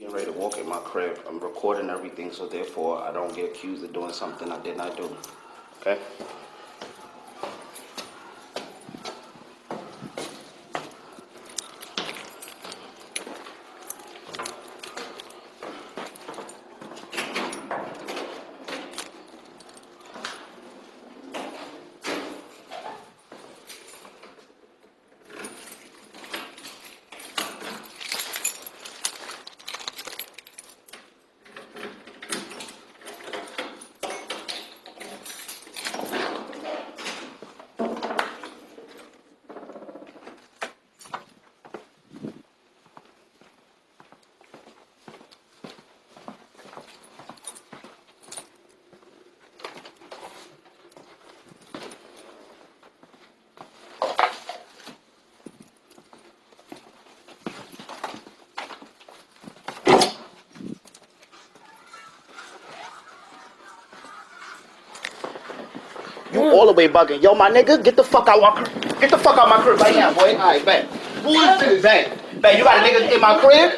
Getting ready to walk in my crib. I'm recording everything, so therefore I don't get accused of doing something I did not do. Okay? You all the way bugging. Yo, my nigga, get the fuck out my crib. Get the fuck out my crib right now, boy. Alright, bet. Who is this? Bet, you got a nigga in my crib?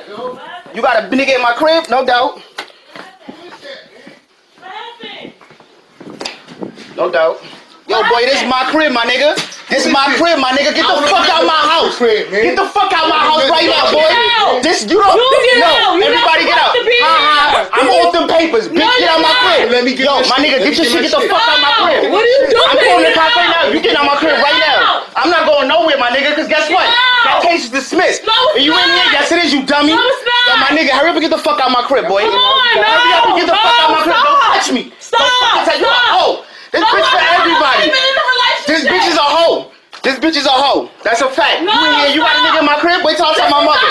You got a nigga in my crib? No doubt. No doubt. Yo, boy, this is my crib, my nigga. This is my crib, my nigga. Get the fuck out my house. Get the fuck out my house right now, boy. This, you don't. No, everybody get out. I'm off them papers. Bitch, get out my crib. Yo, my nigga, get your shit. Get the fuck out my crib. What are you doing? I'm calling the cops right now. You get out my crib right now. I'm not going nowhere, my nigga, because guess what? That case is dismissed. And you in here? Yes, it is, you dummy. Yo, my nigga, hurry up and get the fuck out my crib, boy. Hurry up and get the fuck out my crib. Don't touch me. Stop. Oh, this bitch for everybody. This bitch is a hoe. This bitch is a hoe. That's a fact. No, you in here, you got a nigga in my crib? Wait till I tell my mother.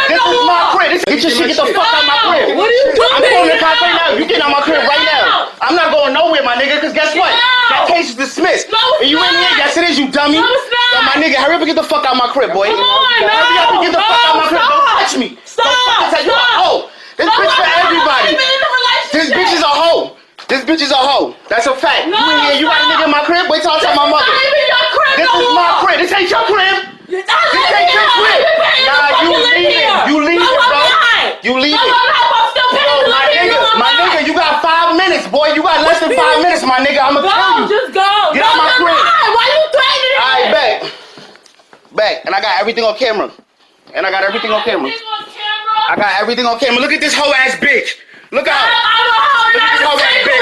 This is my crib. Get your shit, get the fuck out my crib. What are you doing? I'm calling the cops right now. You get out my crib right now. I'm not going nowhere, my nigga, because guess what? That case is dismissed. And you in here? Yes, it is, you dummy. Yo, my nigga, hurry up and get the fuck out my crib, boy. Hurry up and get the fuck out my crib. Don't touch me. Stop. You a hoe. This bitch for everybody. This bitch is a hoe. This bitch is a hoe. That's a fact. You in here? You got a nigga in my crib? Wait till I tell my mother. This is my crib. This ain't your crib. This ain't your crib. Nah, you leaving. You leaving, bro. You leaving. Yo, my nigga, you got 5 minutes, boy. You got less than 5 minutes, my nigga. I'ma kill you. Just go. Get out my crib. Why you threatening me? Alright, back. And I got everything on camera. I got everything on camera. Look at this hoe ass bitch. Look out. Look at this hoe ass bitch.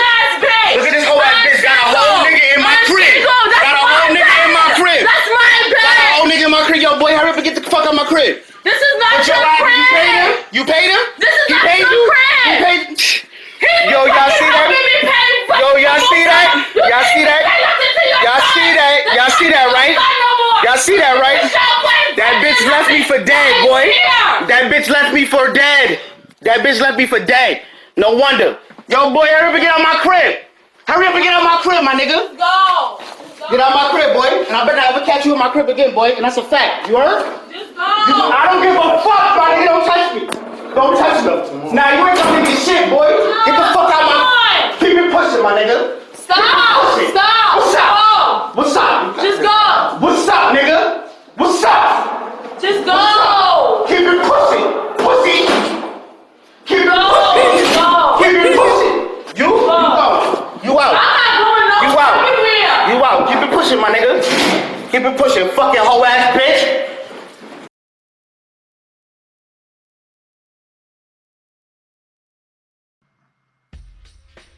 Look at this hoe ass bitch. Got a whole nigga in my crib. Got a whole nigga in my crib. That's my bed. Got a whole nigga in my crib. Yo, boy, hurry up and get the fuck out my crib. This is not your crib. You paid him? You paid him? This is not paid your you? crib. He paid. Yo, y'all see that? Yo, y'all see that? Y'all see that? Y'all see that? Y'all see that, right? Y'all see that, right? That bitch left me for dead, boy. That bitch left me for dead. That bitch left me for dead. No wonder. Yo, boy, hurry up and get out my crib. Hurry up and get out my crib, my nigga. Go. Get out my crib, boy. And I better never catch you in my crib again, boy. And that's a fact. You heard? Just go. I don't give a fuck, my nigga. Don't touch me. Don't touch me. Now you ain't gonna get shit, boy. Get the fuck out my. Keep it pushing, my nigga. Stop. Stop. What's up? What's up? Just go. What's up, nigga? What's up? Just go. Keep it pushing. Pussy. Keep it pushing. Go. Keep it pushing. You out. You out. I'm not going nowhere. You out. Come here. You out. Keep it pushing, my nigga. Keep it pushing. Fucking hoe ass bitch.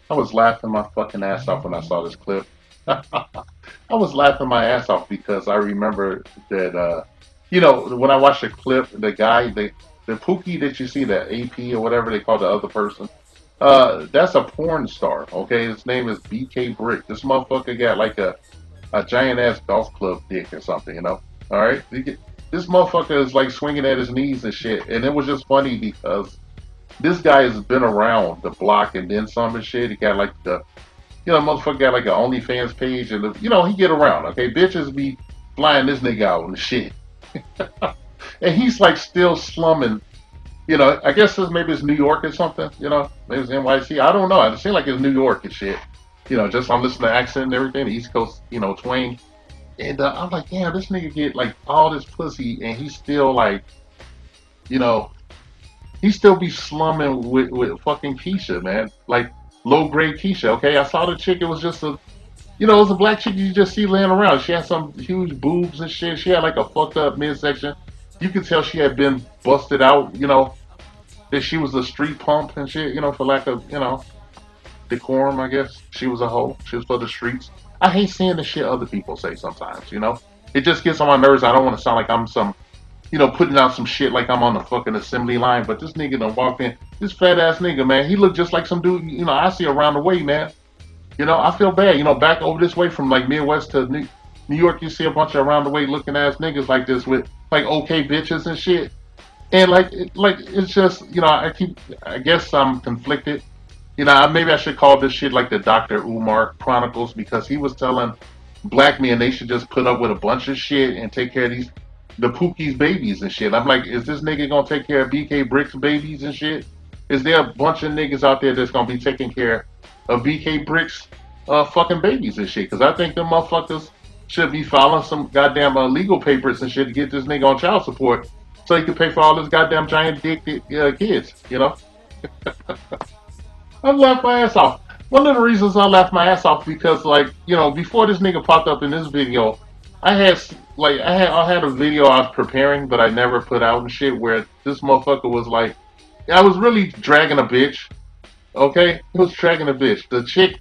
I was laughing my fucking ass off when I saw this clip. I was laughing my ass off because I remember that, when I watched the clip, the guy, the Pookie that you see, that AP or whatever they call the other person, that's a porn star, okay? His name is BK Brick. This motherfucker got like a giant ass golf club dick or something, you know? All right? This motherfucker is like swinging at his knees and shit. And it was just funny because this guy has been around the block and then some and shit. He got like motherfucker got like an OnlyFans page and, he get around, okay? Bitches be flying this nigga out and shit. And he's like still slumming, I guess maybe it's New York or something, maybe it's NYC. I don't know. It seems like it's New York and shit. Just I'm listening to the accent and everything, the East Coast, twang. And I'm like, damn, this nigga get like all this pussy and he's still like, he still be slumming with fucking Keisha, man. Like low grade Keisha. Okay, I saw the chick. It was just a, it was a black chick you just see laying around. She had some huge boobs and shit. She had like a fucked up midsection. You could tell she had been busted out. That she was a street pump and shit. For lack of decorum, I guess. She was a hoe. She was for the streets. I hate seeing the shit other people say sometimes. It just gets on my nerves. I don't want to sound like I'm some putting out some shit like I'm on the fucking assembly line. But this nigga done walked in. This fat ass nigga, man, he looked just like some dude, I see around the way, man. I feel bad. Back over this way from like Midwest to New York, you see a bunch of around the way looking ass niggas like this with like okay bitches and shit. And it's just, I guess I'm conflicted. Maybe I should call this shit like the Dr. Umar Chronicles, because he was telling black men they should just put up with a bunch of shit and take care of the Pookie's babies and shit. I'm like, is this nigga gonna take care of BK Brick's babies and shit? Is there a bunch of niggas out there that's gonna be taking care of BK Brick's fucking babies and shit? Because I think them motherfuckers should be filing some goddamn legal papers and shit to get this nigga on child support so he can pay for all his goddamn giant dick kids. I laughed my ass off. One of the reasons I laughed my ass off because, like, before this nigga popped up in this video, I had a video I was preparing, but I never put out and shit, where this motherfucker was like, I was really dragging a bitch. Okay, it was dragging a bitch. The chick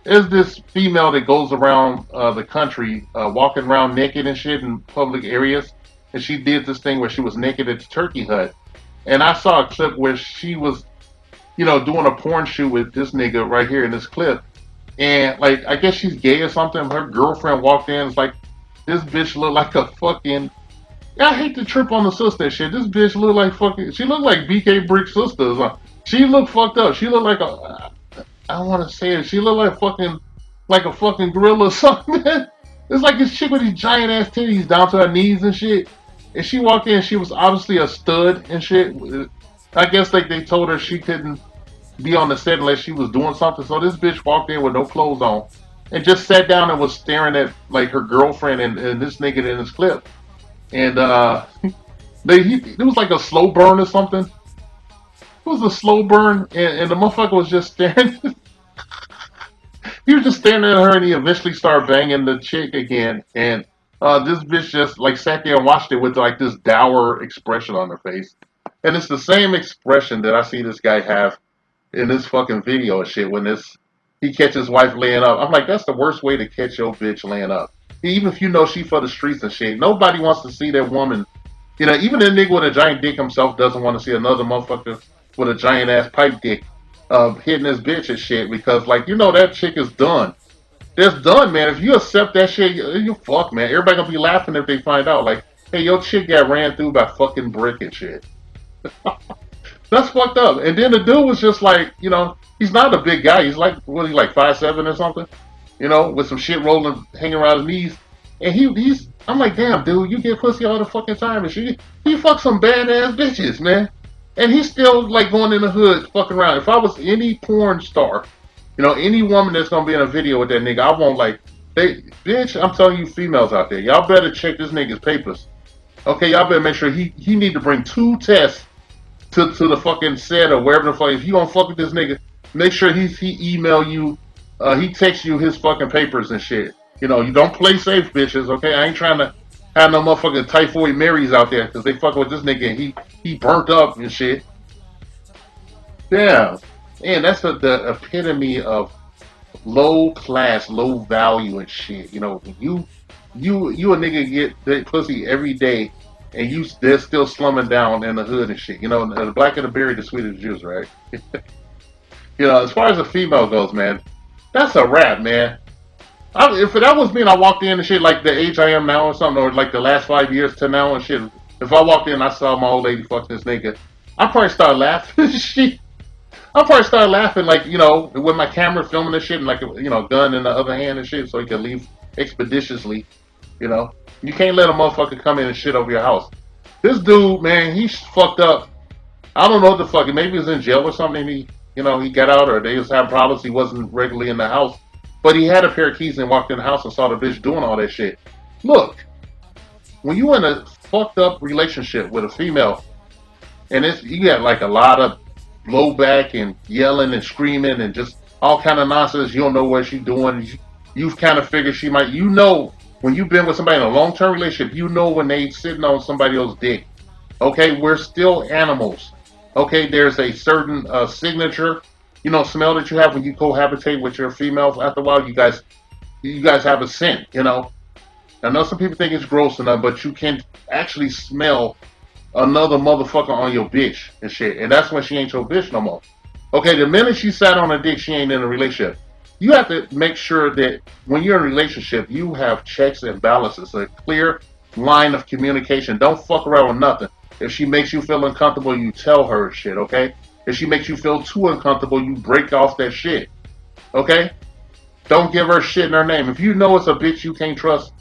is this female that goes around the country, walking around naked and shit in public areas, and she did this thing where she was naked at the turkey hut, and I saw a clip where she was doing a porn shoot with this nigga right here in this clip. And, like, I guess she's gay or something. Her girlfriend walked in. It's like, this bitch looked like a fucking... I hate to trip on the sister shit. This bitch looked like fucking... She looked like BK Brick's sister. She looked fucked up. She looked like a... I don't want to say it. She looked like a fucking gorilla or something. It's like this chick with these giant ass titties down to her knees and shit. And she walked in. She was obviously a stud and shit. I guess like they told her she couldn't be on the set unless she was doing something. So this bitch walked in with no clothes on and just sat down and was staring at like her girlfriend and this nigga in this clip. And it was like a slow burn or something. It was a slow burn, and the motherfucker was just staring. He was just staring at her, and he eventually started banging the chick again. And this bitch just like sat there and watched it with like this dour expression on her face. And it's the same expression that I see this guy have in this fucking video and shit when he catches his wife laying up. I'm like, that's the worst way to catch your bitch laying up. Even if you know she for the streets and shit, nobody wants to see that woman. Even a nigga with a giant dick himself doesn't want to see another motherfucker with a giant ass pipe dick hitting his bitch and shit, because like that chick is done. It's done, man. If you accept that shit, you fuck, man. Everybody gonna be laughing if they find out, like, hey, your chick got ran through by fucking brick and shit. That's fucked up. And then the dude was just like, he's not a big guy. He's like, what, he's like 5'7" or something, with some shit rolling, hanging around his knees. And I'm like, damn, dude, you get pussy all the fucking time and shit. He fucks some badass bitches, man. And he's still like going in the hood, fucking around. If I was any porn star, any woman that's gonna be in a video with that nigga, I won't like, bitch, I'm telling you females out there, y'all better check this nigga's papers. Okay, y'all better make sure he need to bring 2 tests to the fucking set or wherever the fuck. If you gonna fuck with this nigga, make sure he email you, he text you his fucking papers and shit. You don't play safe, bitches. Okay, I ain't trying to have no motherfucking typhoid Marys out there because they fucking with this nigga and he burnt up and shit. Yeah, man, that's the epitome of low class, low value and shit. You a nigga get that pussy every day. And they're still slumming down in the hood and shit. The blacker the berry, the sweeter the juice, right? As far as the female goes, man, that's a wrap, man. If that was me and I walked in and shit like the age I am now or something, or like the last 5 years to now and shit, if I walked in and I saw my old lady fuck this nigga, I'd probably start laughing. Shit. I'd probably start laughing like, with my camera filming this shit and like, gun in the other hand and shit so he can leave expeditiously, You can't let a motherfucker come in and shit over your house. This dude, man, he's fucked up. I don't know what the fuck. Maybe he was in jail or something. He got out, or they was having problems. He wasn't regularly in the house. But he had a pair of keys and walked in the house and saw the bitch doing all that shit. Look, when you in a fucked up relationship with a female, and you got like a lot of blowback and yelling and screaming and just all kind of nonsense. You don't know what she's doing. You've kind of figured she might. You know, when you've been with somebody in a long term relationship, you know when they sitting on somebody else's dick. Okay, we're still animals. Okay, there's a certain signature, smell that you have when you cohabitate with your females. After a while, you guys have a scent. I know some people think it's gross enough, but you can actually smell another motherfucker on your bitch and shit. And that's when she ain't your bitch no more. Okay, the minute she sat on a dick, she ain't in a relationship. You have to make sure that when you're in a relationship, you have checks and balances, a clear line of communication. Don't fuck around with nothing. If she makes you feel uncomfortable, you tell her shit, okay? If she makes you feel too uncomfortable, you break off that shit, okay? Don't give her shit in her name. If you know it's a bitch you can't trust,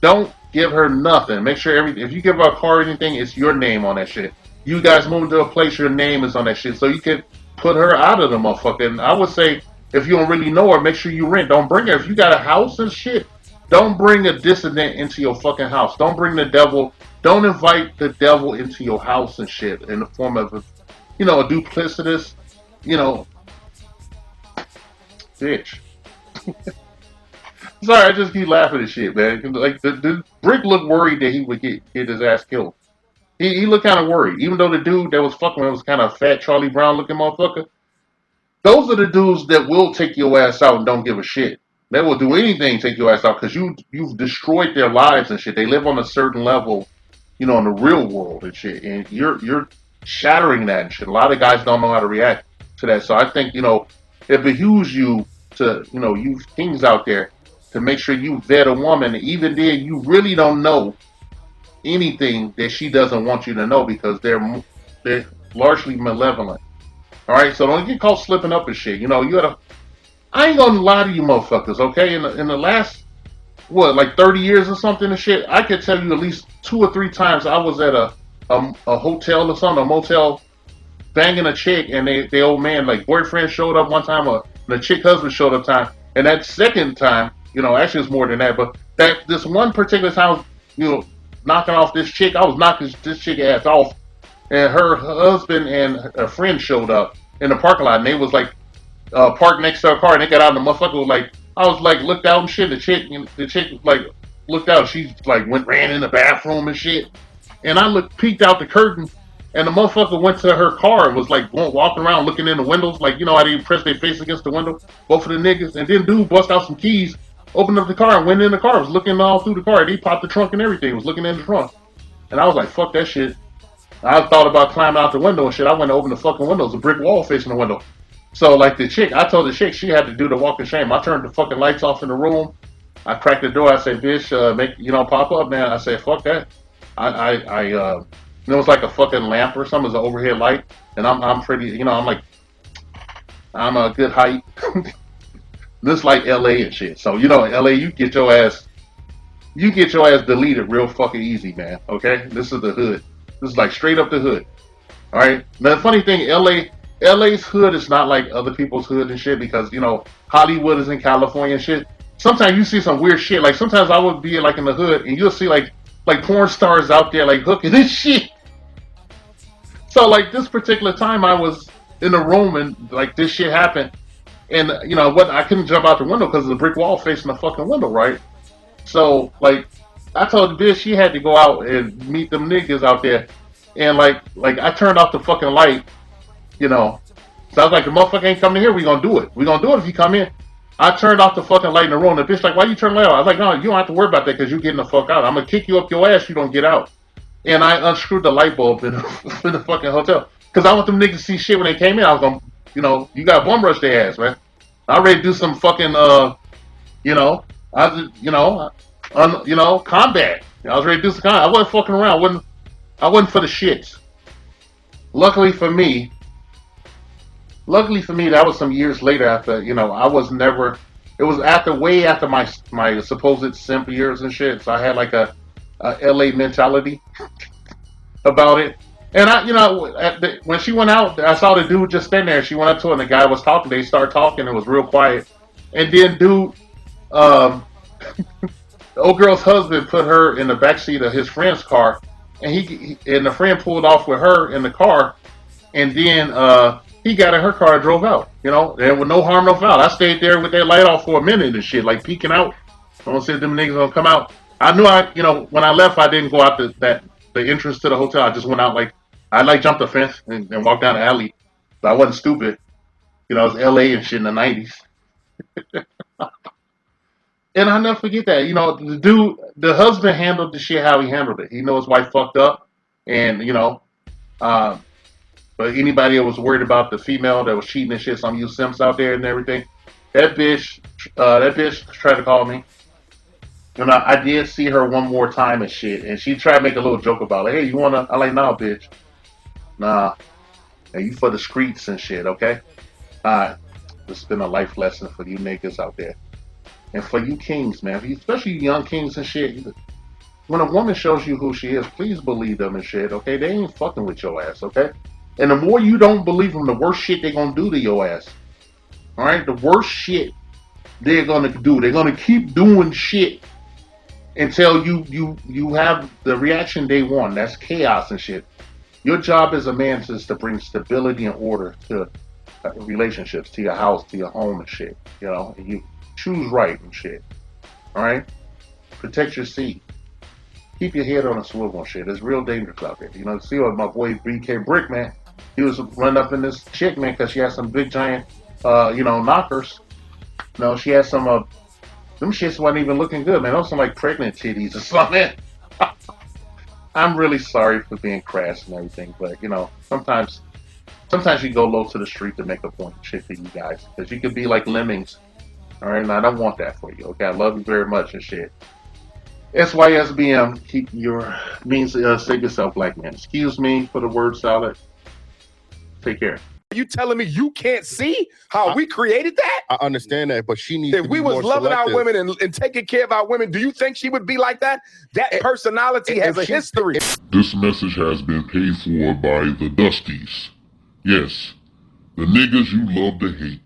don't give her nothing. Make sure if you give her a car or anything, it's your name on that shit. You guys move to a place, your name is on that shit, so you can put her out of the motherfucker. And I would say, if you don't really know her, make sure you rent. Don't bring her. If you got a house and shit, don't bring a dissident into your fucking house. Don't bring the devil. Don't invite the devil into your house and shit in the form of, a duplicitous, bitch. Sorry, I just keep laughing at shit, man. Like the Brick looked worried that he would get his ass killed. He looked kind of worried, even though the dude that was fucking him was kind of fat Charlie Brown looking motherfucker. Those are the dudes that will take your ass out and don't give a shit. They will do anything to take your ass out because you've destroyed their lives and shit. They live on a certain level, in the real world and shit, and you're shattering that and shit. A lot of guys don't know how to react to that. So I think it behooves you to you kings out there to make sure you vet a woman, even then you really don't know anything that she doesn't want you to know because they're largely malevolent. All right, so don't get caught slipping up and shit. You gotta. I ain't gonna lie to you, motherfuckers. Okay, in the last like 30 years or something and shit, I could tell you at least 2 or 3 times I was at a hotel or something, a motel, banging a chick, and the old man, like boyfriend showed up one time, or the chick husband showed up time, and that second time, actually it's more than that, but this one particular time, knocking off this chick, I was knocking this chick ass off, and her husband and a friend showed up in the parking lot, and they was like parked next to her car, and they got out, and the motherfucker was like, I was like, looked out and shit. The chick like looked out. She like ran in the bathroom and shit. And I peeked out the curtain, and the motherfucker went to her car and was like walking around looking in the windows, like how they press their face against the window, both of the niggas. And then dude bust out some keys, opened up the car, and went in the car. Was looking all through the car. And he popped the trunk and everything. Was looking in the trunk. And I was like, fuck that shit. I thought about climbing out the window and shit. I went to open the fucking window. It was a brick wall facing the window. So like the chick, I told the chick she had to do the walk of shame. I turned the fucking lights off in the room. I cracked the door. I said, "Bitch, pop up, man." I said, "Fuck that." It was like a fucking lamp or something. It was an overhead light, and I'm pretty, I'm a good height. This like L.A. and shit. So L.A. you get your ass deleted real fucking easy, man. Okay, this is the hood. This is like straight up the hood. All right. Now the funny thing, LA's hood is not like other people's hood and shit because Hollywood is in California and shit. Sometimes you see some weird shit. Like sometimes I would be like in the hood and you'll see like porn stars out there like hooking this shit. So like this particular time I was in a room and like this shit happened, and I couldn't jump out the window because of the brick wall facing the fucking window, right? So like I told the bitch she had to go out and meet them niggas out there, and like I turned off the fucking light. So I was like, the motherfucker ain't coming here, we gonna do it. We gonna do it if you come in. I turned off the fucking light in the room. The bitch like, why you turn the light off? I was like, no, you don't have to worry about that because you getting the fuck out. I'm gonna kick you up your ass, you don't get out. And I unscrewed the light bulb in the fucking hotel. Because I want them niggas to see shit when they came in. I was gonna, you gotta bum rush their ass, man. I ready to do some fucking, combat. I was ready to do some combat. I wasn't fucking around. I wasn't for the shits. Luckily for me, that was some years later after, I was never, it was way after my supposed simp years and shit. So I had like a LA mentality about it. And when she went out, I saw the dude just stand there. She went up to her and the guy was talking. They started talking. It was real quiet. And then dude, the old girl's husband put her in the backseat of his friend's car and the friend pulled off with her in the car, and then he got in her car and drove out. You know, there was no harm, no foul. I stayed there with that light off for a minute and shit, like peeking out. I don't see if them niggas gonna come out. I knew when I left, I didn't go out the entrance to the hotel. I just went out I jumped the fence and walked down the alley. But I wasn't stupid. You know, it was LA and shit in the 90s. And I'll never forget that. You know, the husband handled the shit how he handled it. He knew his wife fucked up. And, but anybody that was worried about the female that was cheating and shit, some of you simps out there and everything, that bitch tried to call me. And I did see her one more time and shit. And she tried to make a little joke about it. Hey, you wanna? I like, nah, bitch. Nah. Hey, you for the streets and shit, okay? Alright. This has been a life lesson for you niggas out there. And for you kings, man, especially you young kings and shit, when a woman shows you who she is, please believe them and shit, okay? They ain't fucking with your ass, okay? And the more you don't believe them, the worse shit they're gonna do to your ass. Alright? The worst shit they're gonna do. They're gonna keep doing shit until you have the reaction they want. That's chaos and shit. Your job as a man is to bring stability and order to relationships, to your house, to your home and shit. You know, and you choose right and shit. Alright? Protect your seed. Keep your head on a swivel and shit. It's real dangerous out there. You know, see what my boy BK Brick, man, he was running up in this chick, man, because she had some big giant, knockers. You know, she had some, them shits wasn't even looking good, man. Those some like pregnant titties or something. I'm really sorry for being crass and everything, but, you know, sometimes you go low to the street to make a point and shit for you guys. Because you could be like lemmings. Alright, and I don't want that for you, okay? I love you very much and shit. SYSBM, keep your means, save yourself, black man. Excuse me for the word salad. Take care. You telling me you can't see how we created that? I understand that, but she needs If to we be was more loving selective. our women and taking care of our women, do you think she would be like that? That personality has a history. This message has been paid for by the Dusties. Yes, the niggas you love to hate.